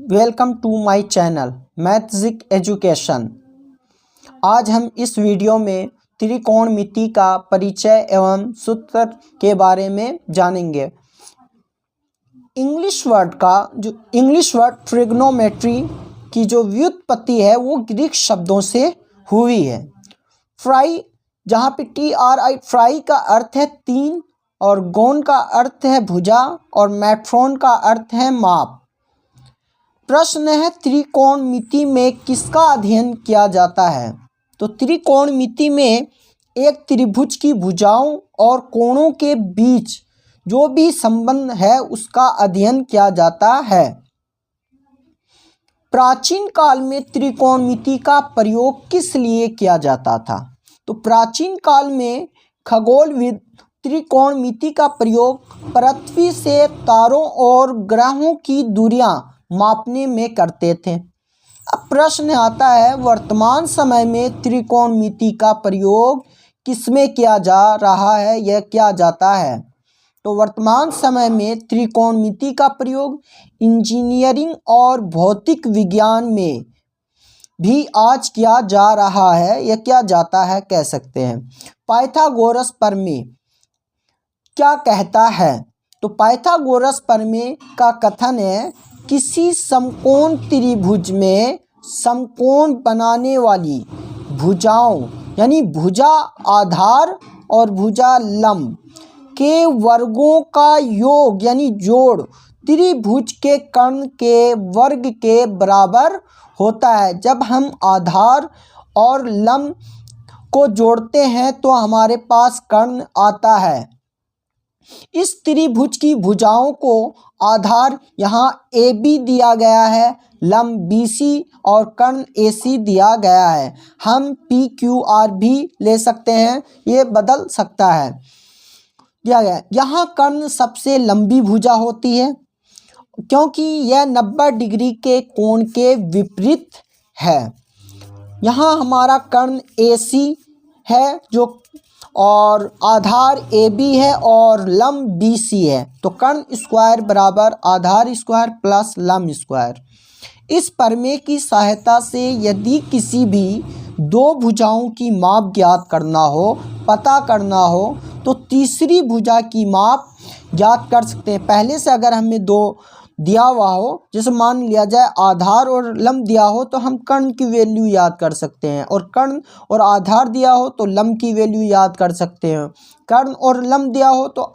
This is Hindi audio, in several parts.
Welcome to my channel Mathgic education. आज हम इस वीडियो में त्रिकोणमिति का परिचय एवं सूत्र के बारे में जानेंगे। इंग्लिश वर्ड ट्रिग्नोमेट्री की जो व्युत्पत्ति है वो ग्रीक शब्दों से हुई है। फ्राई, जहाँ पे TRI फ्राई का अर्थ है तीन, और गोन का अर्थ है भुजा, और मैट्रोन का अर्थ है माप। प्रश्न है, त्रिकोणमिति में किसका अध्ययन किया जाता है? तो त्रिकोणमिति में एक त्रिभुज की भुजाओं और कोणों के बीच जो भी संबंध है उसका अध्ययन किया जाता है। प्राचीन काल में त्रिकोणमिति का प्रयोग किस लिए किया जाता था? तो प्राचीन काल में खगोलविद त्रिकोणमिति का प्रयोग पृथ्वी से तारों और ग्रहों की दूरियां मापने में करते थे। अब प्रश्न आता है, वर्तमान समय में त्रिकोणमिति का प्रयोग किसमें किया जा रहा है या किया जाता है? तो वर्तमान समय में त्रिकोणमिति का प्रयोग इंजीनियरिंग और भौतिक विज्ञान में भी आज किया जा रहा है या किया जाता है कह सकते हैं। पाइथागोरस प्रमेय क्या कहता है? तो पाइथागोरस प्रमेय का कथन है, किसी समकोण त्रिभुज में समकोण बनाने वाली भुजाओं यानी भुजा आधार और भुजा लंब के वर्गों का योग यानी जोड़ त्रिभुज के कर्ण के वर्ग के बराबर होता है। जब हम आधार और लंब को जोड़ते हैं तो हमारे पास कर्ण आता है। इस त्रिभुज की भुजाओं को आधार यहाँ AB दिया गया है, लंब BC और कर्ण AC दिया गया है। हम PQR भी ले सकते हैं, ये बदल सकता है। दिया गया यहाँ कर्ण सबसे लंबी भुजा होती है क्योंकि यह 90 डिग्री के कोण के विपरीत है। यहाँ हमारा कर्ण AC है जो और आधार AB है और लंब BC है। तो कर्ण स्क्वायर बराबर आधार स्क्वायर प्लस लंब स्क्वायर। इस प्रमेय की सहायता से यदि किसी भी दो भुजाओं की माप ज्ञात करना हो, पता करना हो, तो तीसरी भुजा की माप ज्ञात कर सकते हैं। पहले से अगर हमें दो दिया हुआ हो, जैसे मान लिया जाए आधार और लंब दिया हो, तो हम कर्ण की वैल्यू याद कर सकते हैं, और कर्ण और आधार दिया हो तो लंब की वैल्यू याद कर सकते हैं। कर्ण और लंब दिया हो तो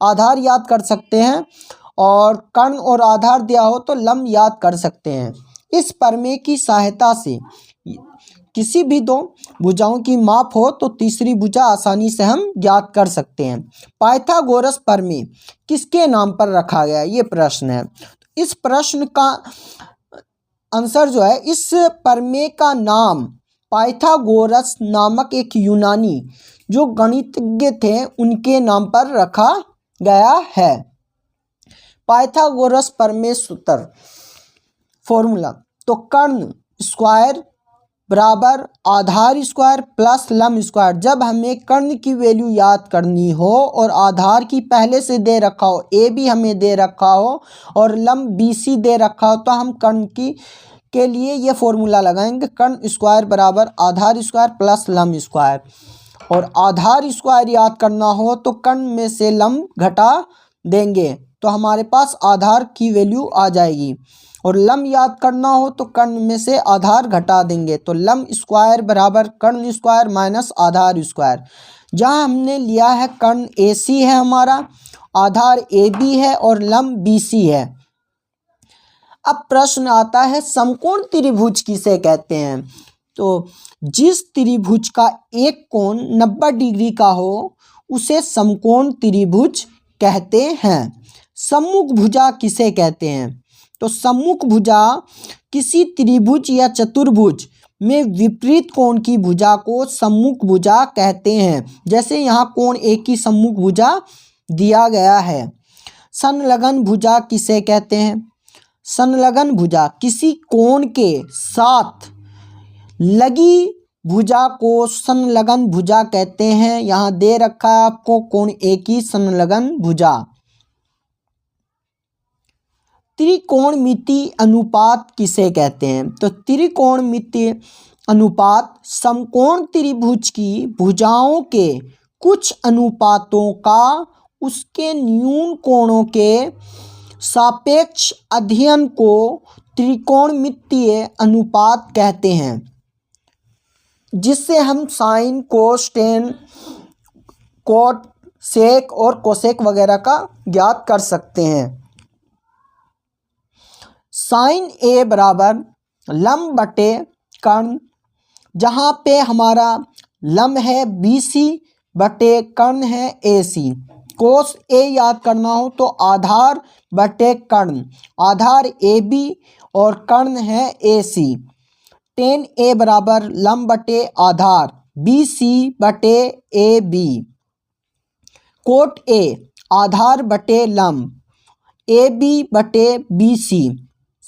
आधार याद कर सकते हैं, और कर्ण और आधार दिया हो तो लंब याद कर सकते हैं। इस प्रमेय की सहायता से किसी भी दो भुजाओं की माप हो तो तीसरी भुजा आसानी से हम ज्ञात कर सकते हैं। पाइथागोरस प्रमेय किसके नाम पर रखा गया है? ये प्रश्न है। इस प्रश्न का आंसर जो है, इस प्रमेय का नाम पाइथागोरस नामक एक यूनानी जो गणितज्ञ थे उनके नाम पर रखा गया है। पाइथागोरस प्रमेय सूत्र फॉर्मूला, तो कर्ण स्क्वायर बराबर आधार स्क्वायर प्लस लंब स्क्वायर। जब हमें कर्ण की वैल्यू याद करनी हो और आधार की पहले से दे रखा हो, AB हमें दे रखा हो और लंब BC दे रखा हो, तो हम कर्ण की के लिए ये फॉर्मूला लगाएंगे, कर्ण स्क्वायर बराबर आधार स्क्वायर प्लस लंब स्क्वायर। और आधार स्क्वायर याद करना हो तो कर्ण में से लंब घटा देंगे तो हमारे पास आधार की वैल्यू आ जाएगी, और लंब याद करना हो तो कर्ण में से आधार घटा देंगे तो लंब स्क्वायर बराबर कर्ण स्क्वायर माइनस आधार स्क्वायर। जहाँ हमने लिया है कर्ण AC है हमारा, आधार AB है और लंब BC है। अब प्रश्न आता है, समकोण त्रिभुज किसे कहते हैं? तो जिस त्रिभुज का एक कोण 90 डिग्री का हो उसे समकोण त्रिभुज कहते हैं। सम्मुख भुजा किसे कहते हैं? तो सम्मुख भुजा किसी त्रिभुज या चतुर्भुज में विपरीत कोण की भुजा को सम्मुख भुजा कहते हैं। जैसे यहाँ कोण A की सम्मुख भुजा दिया गया है। संलग्न भुजा किसे कहते हैं? संलग्न भुजा किसी कोण के साथ लगी भुजा को संलग्न भुजा कहते हैं। यहाँ दे रखा है आपको कोण A की संलग्न भुजा। त्रिकोणमितीय अनुपात किसे कहते हैं? तो त्रिकोणमितीय अनुपात समकोण त्रिभुज की भुजाओं के कुछ अनुपातों का उसके न्यून कोणों के सापेक्ष अध्ययन को त्रिकोणमितीय अनुपात कहते हैं, जिससे हम साइन, कोस, टेन, कोट, सेक और कोसेक वगैरह का ज्ञात कर सकते हैं। साइन ए बराबर लंब बटे कर्ण, जहाँ पे हमारा लंब है BC बटे कर्ण है AC। कोस ए याद करना हो तो आधार बटे कर्ण, आधार AB और कर्ण है AC। टेन ए बराबर लंब बटे आधार BC बटे AB। कोट ए आधार बटे लंब AB बटे BC।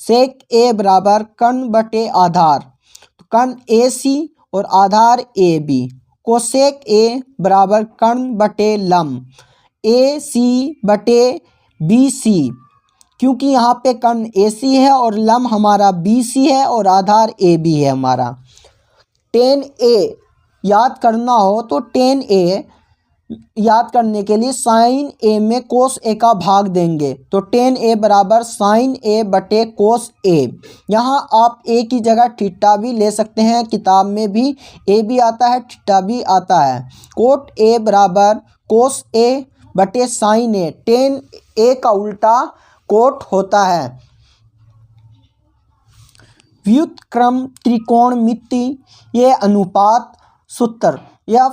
सेक ए बराबर कर्ण बटे आधार, तो कर्ण AC और आधार AB। कोसेक ए बराबर कर्ण बटे लंब AC बटे BC, क्योंकि यहाँ पे कर्ण AC है और लंब हमारा BC है और आधार AB है हमारा। टेन ए याद करना हो तो टेन ए याद करने के लिए साइन ए में कोस ए का भाग देंगे, तो टेन ए बराबर साइन ए बटे कोस ए। यहाँ आप ए की जगह थीटा भी ले सकते हैं, किताब में भी ए भी आता है थीटा भी आता है। कोट ए बराबर कोस ए बटे साइन ए, टेन ए का उल्टा कोट होता है। व्युत्क्रम त्रिकोणमितीय अनुपात सूत्र या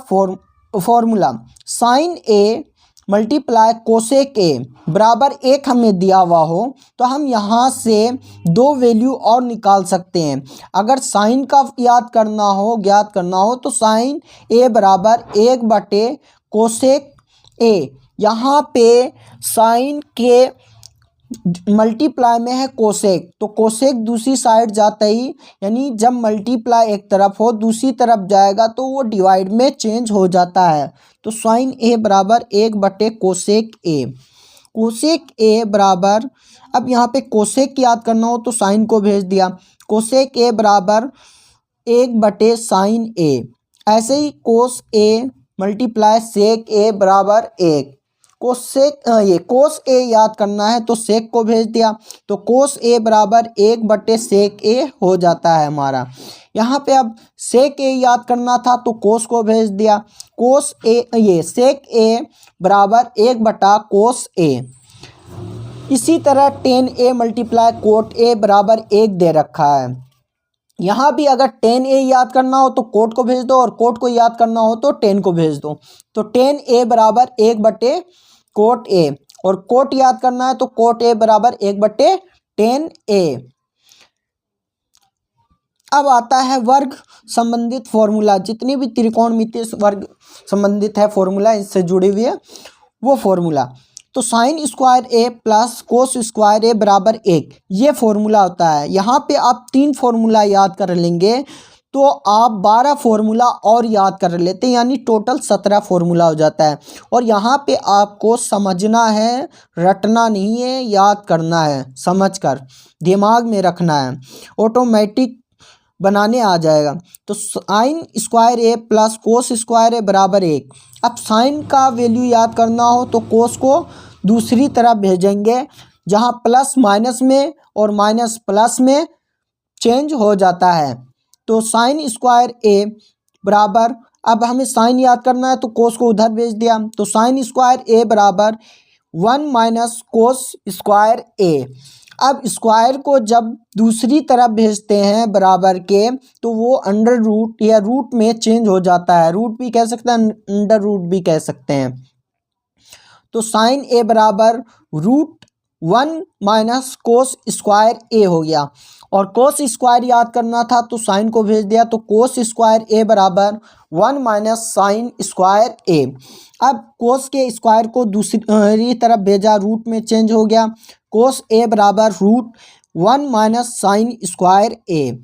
formula sine A multiply cosec ए बराबर 1 हमें दिया हुआ हो तो हम यहाँ से 2 वैल्यू और निकाल सकते हैं। अगर साइन का ज्ञात करना हो तो साइन ए बराबर 1 बटे कोसेक ए। यहाँ पे साइन के मल्टीप्लाई में है कोसेक, तो कोसेक दूसरी साइड जाता ही, यानी जब मल्टीप्लाई एक तरफ हो दूसरी तरफ जाएगा तो वो डिवाइड में चेंज हो जाता है। तो साइन ए बराबर 1 बटे कोसेक ए। कोसेक ए बराबर, अब यहाँ पे कोसेक याद करना हो तो साइन को भेज दिया, कोसेक ए बराबर 1 बटे साइन ए। ऐसे ही कोस ए मल्टीप्लाई सेक ए बराबर 1। कोस ए याद करना है तो सेक को भेज दिया, तो कोस ए बराबर 1 बटे सेक ए हो जाता है हमारा। यहाँ पे अब सेक ए याद करना था तो कोस को भेज दिया, कोस ए सेक ए बराबर 1 बटा कोस ए। इसी तरह ten A multiply cot A बराबर 1 दे रखा है। यहाँ भी अगर टेन ए याद करना हो तो कोट को भेज दो और कोट को याद करना हो तो टेन को भेज दो, तो टेन ए बराबर 1 बटे कोट ए, और कोट याद करना है तो कोट ए बराबर 1 बटे टेन ए। अब आता है वर्ग संबंधित फॉर्मूला, जितनी भी त्रिकोणमितीय वर्ग संबंधित है फॉर्मूला इससे जुड़ी हुई है वो फॉर्मूला। तो साइन स्क्वायर ए प्लस कोस स्क्वायर ए बराबर 1, ये फॉर्मूला होता है। यहाँ पे आप 3 फॉर्मूला याद कर लेंगे तो आप 12 फॉर्मूला और याद कर लेते हैं, यानी टोटल 17 फॉर्मूला हो जाता है। और यहाँ पे आपको समझना है, रटना नहीं है, याद करना है, समझकर दिमाग में रखना है, ऑटोमेटिक बनाने आ जाएगा। तो साइन स्क्वायर ए प्लस कोस स्क्वायर ए बराबर 1। अब साइन का वैल्यू याद करना हो तो कोस को दूसरी तरफ भेजेंगे, जहाँ प्लस माइनस में और माइनस प्लस में चेंज हो जाता है। तो साइन स्क्वायर ए बराबर, अब हमें साइन याद करना है तो कोस को उधर भेज दिया, तो साइन स्क्वायर ए बराबर 1 माइनस कोस स्क्वायर ए। अब स्क्वायर को जब दूसरी तरफ भेजते हैं बराबर के तो वो अंडर रूट या रूट में चेंज हो जाता है, रूट भी कह सकते हैं, अंडर रूट भी कह सकते हैं। तो साइन ए बराबर √1 माइनस कोस स्क्वायर ए हो गया, और कोस स्क्वायर याद करना था तो साइन को भेज दिया, तो कोस स्क्वायर ए बराबर 1 माइनस साइन स्क्वायर ए। अब कोस के स्क्वायर को दूसरी तरफ भेजा, रूट में चेंज हो गया, कोस ए बराबर √1 माइनस साइन स्क्वायर ए।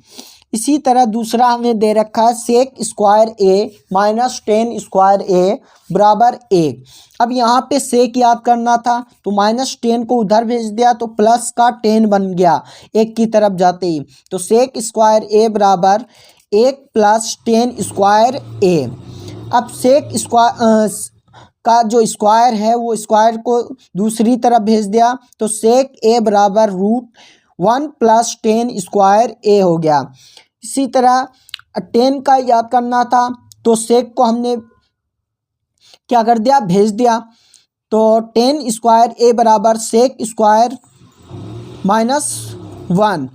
इसी तरह दूसरा हमें दे रखा है सेक स्क्वायर ए माइनस टेन स्क्वायर ए बराबर 1। अब यहाँ पे सेक याद करना था तो -10 को उधर भेज दिया तो प्लस का 10 बन गया 1 की तरफ जाते ही। तो सेक स्क्वायर ए बराबर 1 + 10 स्क्वायर ए। अब सेक स्क्वायर का जो स्क्वायर है वो स्क्वायर को दूसरी तरफ भेज दिया तो सेक ए बराबर √1 + 10 स्क्वायर ए हो गया। इसी तरह 10 का याद करना था तो सेक को हमने क्या कर दिया, भेज दिया। तो 10 स्क्वायर ए बराबर सेक स्क्वायर -1,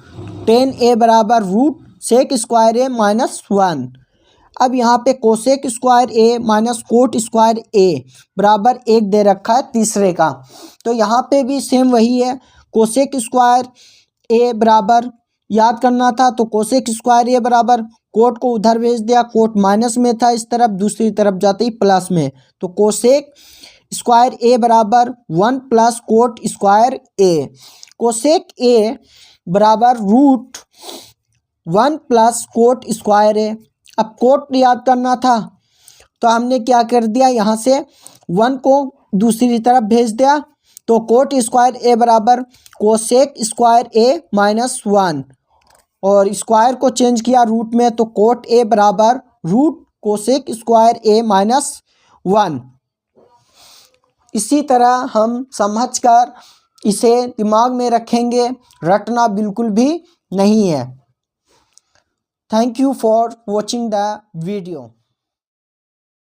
10 ए बराबर रूट सेक स्क्वायर ए -1। अब यहाँ पे कोसेक स्क्वायर ए माइनस कोट स्क्वायर ए बराबर 1 दे रखा है तीसरे का। तो यहाँ पे भी सेम वही है, कोसेक स्क्वायर ए बराबर याद करना था तो कोसेक स्क्वायर ए बराबर कोट को उधर भेज दिया, कोट माइनस में था इस तरफ, दूसरी तरफ जाते ही प्लस में। तो कोसेक स्क्वायर ए बराबर 1 + कोट स्क्वायर ए। कोसेक ए बराबर √1 + कोट स्क्वायर ए। अब कोट याद करना था तो हमने क्या कर दिया, यहाँ से 1 को दूसरी तरफ भेज दिया। तो कोट स्क्वायर ए बराबर कोसेक स्क्वायर ए -1 और स्क्वायर को चेंज किया रूट में तो कोट ए बराबर रूट कोसेक स्क्वायर ए -1। इसी तरह हम समझकर इसे दिमाग में रखेंगे, रटना बिल्कुल भी नहीं है। Thank you for watching the video.